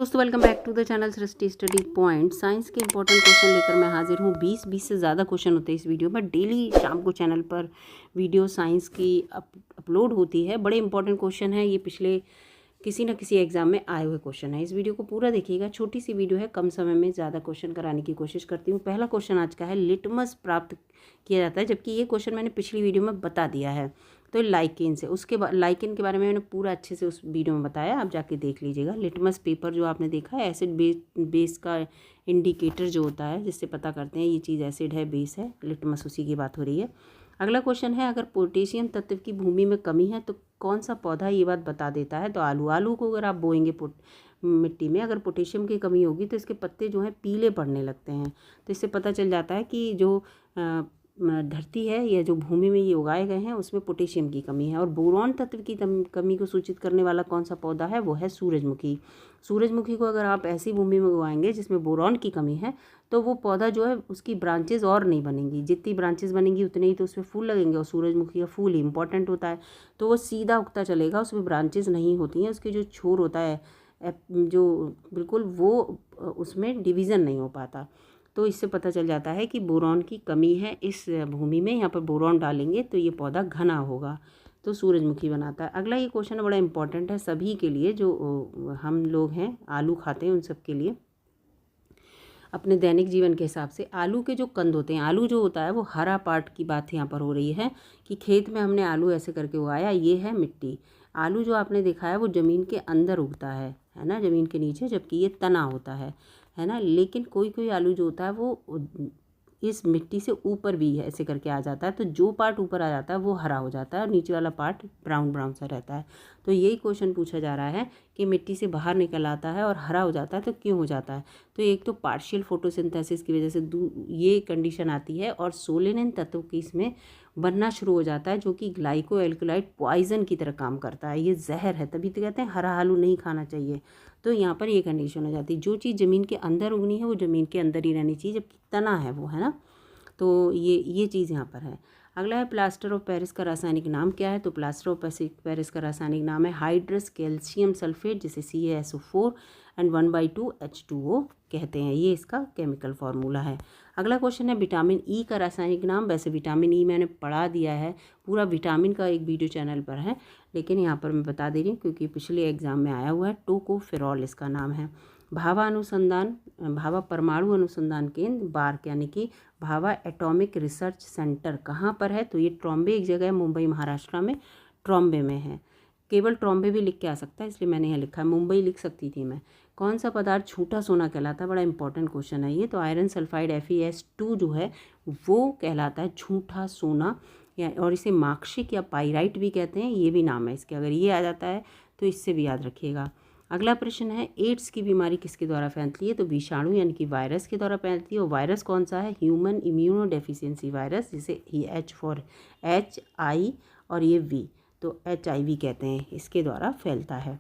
दोस्तों welcome back to the channel Srishti study point. Science के important question लेकर मैं हाजिर हूँ। 20 से ज़्यादा क्वेश्चन होते हैं इस वीडियो में। डेली शाम को चैनल पर वीडियो साइंस की अपलोड होती है। बड़े इंपॉर्टेंट क्वेश्चन है ये, पिछले किसी न किसी एग्जाम में आए हुए क्वेश्चन है। इस वीडियो को पूरा देखिएगा, छोटी सी वीडियो है, कम समय में ज़्यादा क्वेश्चन कराने की कोशिश करती हूँ। पहला क्वेश्चन आज का है, लिटमस प्राप्त किया जाता है, जबकि ये क्वेश्चन मैंने पिछली वीडियो में बता दिया है। तो लाइकेन से, उसके बाद लाइकेन के बारे में मैंने पूरा अच्छे से उस वीडियो में बताया, आप जाके देख लीजिएगा। लिटमस पेपर जो आपने देखा है, एसिड बेस का इंडिकेटर जो होता है, जिससे पता करते हैं ये चीज़ एसिड है, बेस है, लिटमस उसी की बात हो रही है। अगला क्वेश्चन है, अगर पोटेशियम तत्व की भूमि में कमी है तो कौन सा पौधा ये बात बता देता है? तो आलू को अगर आप बोएंगे मिट्टी में, अगर पोटेशियम की कमी होगी तो इसके पत्ते जो हैं पीले पड़ने लगते हैं। तो इससे पता चल जाता है कि जो धरती है या जो भूमि में ये उगाए गए हैं उसमें पोटेशियम की कमी है। और बोरॉन तत्व की कमी को सूचित करने वाला कौन सा पौधा है? वो है सूरजमुखी। सूरजमुखी को अगर आप ऐसी भूमि में उगाएंगे जिसमें बोरॉन की कमी है तो वो पौधा जो है उसकी ब्रांचेज और नहीं बनेंगी, जितनी ब्रांचेज बनेंगी उतने ही तो उसमें फूल लगेंगे, और सूरजमुखी का फूल ही इंपॉर्टेंट होता है। तो वो सीधा उगता चलेगा, उसमें ब्रांचेज नहीं होती हैं, उसके जो छोर होता है जो बिल्कुल वो उसमें डिवीज़न नहीं हो पाता। तो इससे पता चल जाता है कि बोरॉन की कमी है इस भूमि में। यहाँ पर बोरॉन डालेंगे तो ये पौधा घना होगा, तो सूरजमुखी बनाता है। अगला ये क्वेश्चन बड़ा इंपॉर्टेंट है सभी के लिए, जो हम लोग हैं आलू खाते हैं उन सब के लिए। अपने दैनिक जीवन के हिसाब से आलू के जो कंद होते हैं, आलू जो होता है वो हरा पार्ट की बात यहाँ पर हो रही है कि खेत में हमने आलू ऐसे करके उगाया, ये है मिट्टी। आलू जो आपने देखा है वो ज़मीन के अंदर उगता है ना, ज़मीन के नीचे, जबकि ये तना होता है ना। लेकिन कोई कोई आलू जो होता है वो इस मिट्टी से ऊपर भी ऐसे करके आ जाता है, तो जो पार्ट ऊपर आ जाता है वो हरा हो जाता है और नीचे वाला पार्ट ब्राउन ब्राउन सा रहता है। तो यही क्वेश्चन पूछा जा रहा है कि मिट्टी से बाहर निकल आता है और हरा हो जाता है, तो क्यों हो जाता है? तो एक तो पार्शियल फोटोसिंथेसिस की वजह से ये कंडीशन आती है, और सोलेनिन तत्व की इसमें बनना शुरू हो जाता है, जो कि ग्लाइको एल्कलाइड पॉइजन की तरह काम करता है। ये जहर है, तभी तो कहते हैं हरा आलू नहीं खाना चाहिए। तो यहाँ पर ये कंडीशन हो जाती है, जो चीज़ ज़मीन के अंदर उगनी है वो ज़मीन के अंदर ही रहनी चाहिए, जबकि तना है वो, है ना। तो ये चीज़ यहाँ पर है। अगला है, प्लास्टर ऑफ पेरिस का रासायनिक नाम क्या है? तो प्लास्टर ऑफ पेरिस का रासायनिक नाम है हाइड्रस कैल्शियम सल्फेट, जिसे CaSO4 एंड 1/2 H2O कहते हैं। ये इसका केमिकल फार्मूला है। अगला क्वेश्चन है, विटामिन ई का रासायनिक नाम। वैसे विटामिन ई मैंने पढ़ा दिया है, पूरा विटामिन का एक वीडियो चैनल पर है, लेकिन यहाँ पर मैं बता दे रही हूँ क्योंकि पिछले एग्जाम में आया हुआ है। टोकोफेरॉल इसका नाम है। भाभा परमाणु अनुसंधान केंद्र, बार्क यानी कि भाभा एटॉमिक रिसर्च सेंटर कहाँ पर है? तो ये ट्रॉम्बे एक जगह है, मुंबई महाराष्ट्र में, ट्रॉम्बे में है। केवल ट्रॉम्बे भी लिख के आ सकता है, इसलिए मैंने यहाँ लिखा है, मुंबई लिख सकती थी मैं। कौन सा पदार्थ झूठा सोना कहलाता है? बड़ा इंपॉर्टेंट क्वेश्चन है ये। तो आयरन सल्फाइड FeS2 जो है वो कहलाता है झूठा सोना, और इसे मार्क्शिक या पाइराइट भी कहते हैं, ये भी नाम है इसके। अगर ये आ जाता है तो इससे भी याद रखिएगा। अगला प्रश्न है, एड्स की बीमारी किसके द्वारा फैलती है? तो विषाणु यानी कि वायरस के द्वारा फैलती है। और वायरस कौन सा है? ह्यूमन इम्यूनो डेफिशिएंसी वायरस, जिसे H फॉर HI और ये V, तो HIV कहते हैं, इसके द्वारा फैलता है।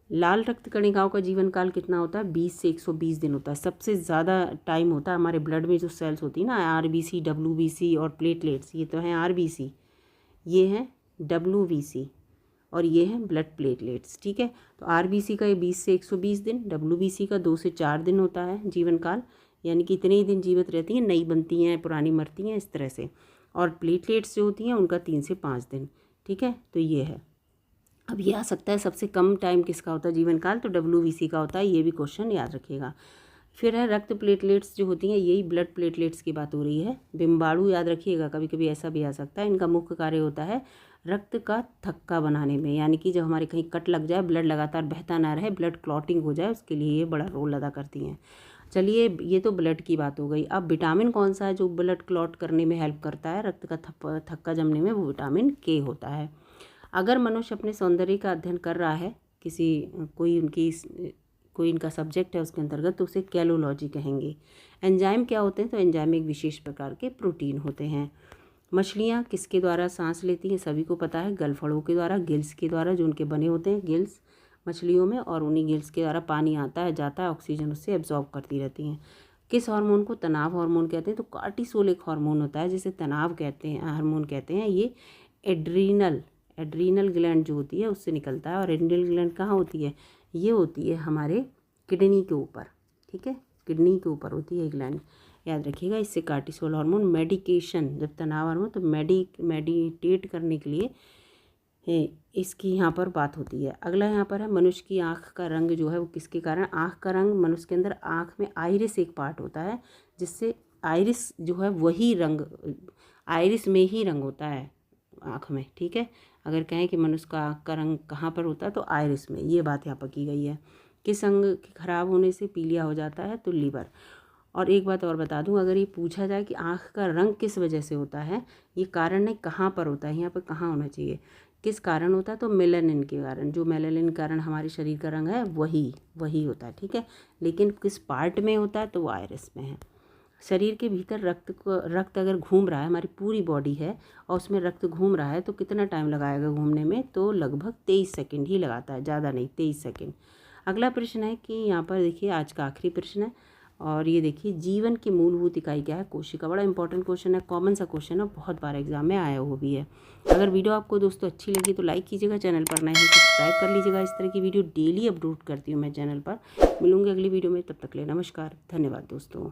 लाल रक्त कणिकाओं का जीवन काल कितना होता है? 20 से 120 दिन होता है। सबसे ज़्यादा टाइम होता है हमारे ब्लड में जो सेल्स होती है ना, RBC, WBC और प्लेटलेट्स, ये तो हैं RBC, ये हैं WBC और ये हैं ब्लड प्लेटलेट्स, ठीक है। तो RBC का ये 20 से 120 दिन, WBC का 2 से 4 दिन होता है जीवन काल, यानी कि इतने ही दिन जीवित रहती हैं, नई बनती हैं, पुरानी मरती हैं, इस तरह से। और प्लेटलेट्स जो होती हैं उनका 3 से 5 दिन, ठीक है। तो ये है। अब ये आ सकता है सबसे कम टाइम किसका होता है जीवन काल? तो WBC का होता है, ये भी क्वेश्चन याद रखिएगा। फिर है रक्त प्लेटलेट्स जो होती हैं, यही ब्लड प्लेटलेट्स की बात हो रही है। बिम्बाणु याद रखिएगा, कभी कभी ऐसा भी आ सकता है। इनका मुख्य कार्य होता है रक्त का थक्का बनाने में, यानी कि जब हमारे कहीं कट लग जाए, ब्लड लगातार बहता ना रहे, ब्लड क्लॉटिंग हो जाए, उसके लिए ये बड़ा रोल अदा करती हैं। चलिए, ये तो ब्लड की बात हो गई। अब विटामिन कौन सा है जो ब्लड क्लॉट करने में हेल्प करता है, रक्त का थक्का जमने में? वो विटामिन K होता है। अगर मनुष्य अपने सौंदर्य का अध्ययन कर रहा है, कोई इनका सब्जेक्ट है उसके अंतर्गत, तो उसे कैलोलॉजी कहेंगे। एंजाइम क्या होते हैं? तो एंजाइम एक विशेष प्रकार के प्रोटीन होते हैं। मछलियाँ किसके द्वारा सांस लेती हैं? सभी को पता है, गलफड़ों के द्वारा, गिल्स के द्वारा, जो उनके बने होते हैं गिल्स मछलियों में, और उन्हीं गिल्स के द्वारा पानी आता है, जाता है, ऑक्सीजन उससे एब्जॉर्ब करती रहती हैं। किस हार्मोन को तनाव हार्मोन कहते हैं? तो कार्टिसोल एक हार्मोन होता है जिसे तनाव कहते हैं, हार्मोन कहते हैं। ये एड्रीनल ग्लैंड जो होती है उससे निकलता है। और एड्रीनल ग्लैंड कहाँ होती है? ये होती है हमारे किडनी के ऊपर, ठीक है, किडनी के ऊपर होती है ये ग्लैंड, याद रखिएगा। इससे कार्टिसोल हार्मोन मेडिकेशन, जब तनाव हार्मोन तो मेडिटेट करने के लिए इसकी यहाँ पर बात होती है। अगला यहाँ पर है मनुष्य की आँख का रंग जो है वो किसके कारण, आँख का रंग, मनुष्य के अंदर आँख में आइरिस एक पार्ट होता है, जिससे आइरिस जो है वही रंग, आइरिस में ही रंग होता है आँख में, ठीक है। अगर कहें कि मनुष्य का आँख का रंग कहाँ पर होता है तो आइरिस में, ये बात यहाँ पर की गई है। किस अंग के खराब होने से पीलिया हो जाता है, तो लीवर। और एक बात और बता दूं, अगर ये पूछा जाए कि आँख का रंग किस वजह से होता है, ये कारण नहीं कहाँ पर होता है, यहाँ पर कहाँ होना चाहिए, किस कारण होता है, तो मेलानिन के कारण, जो मेलानिन कारण हमारे शरीर का रंग है वही होता है, ठीक है। लेकिन किस पार्ट में होता है तो वो आइरिस में है। शरीर के भीतर रक्त अगर घूम रहा है, हमारी पूरी बॉडी है और उसमें रक्त घूम रहा है तो कितना टाइम लगाएगा घूमने में, तो लगभग 23 सेकेंड ही लगाता है, ज़्यादा नहीं, 23 सेकेंड। अगला प्रश्न है कि यहाँ पर देखिए आज का आखिरी प्रश्न है, और ये देखिए जीवन की मूलभूत इकाई क्या है, कोशिका। बड़ा इंपॉर्टेंट क्वेश्चन है, कॉमन सा क्वेश्चन है, बहुत बार एग्जाम में आया हुआ भी है। अगर वीडियो आपको दोस्तों अच्छी लगी तो लाइक कीजिएगा, चैनल पर नए हैं सब्सक्राइब कर लीजिएगा। इस तरह की वीडियो डेली अपलोड करती हूँ मैं चैनल पर। मिलूंगी अगली वीडियो में, तब तक के लिए नमस्कार, धन्यवाद दोस्तों।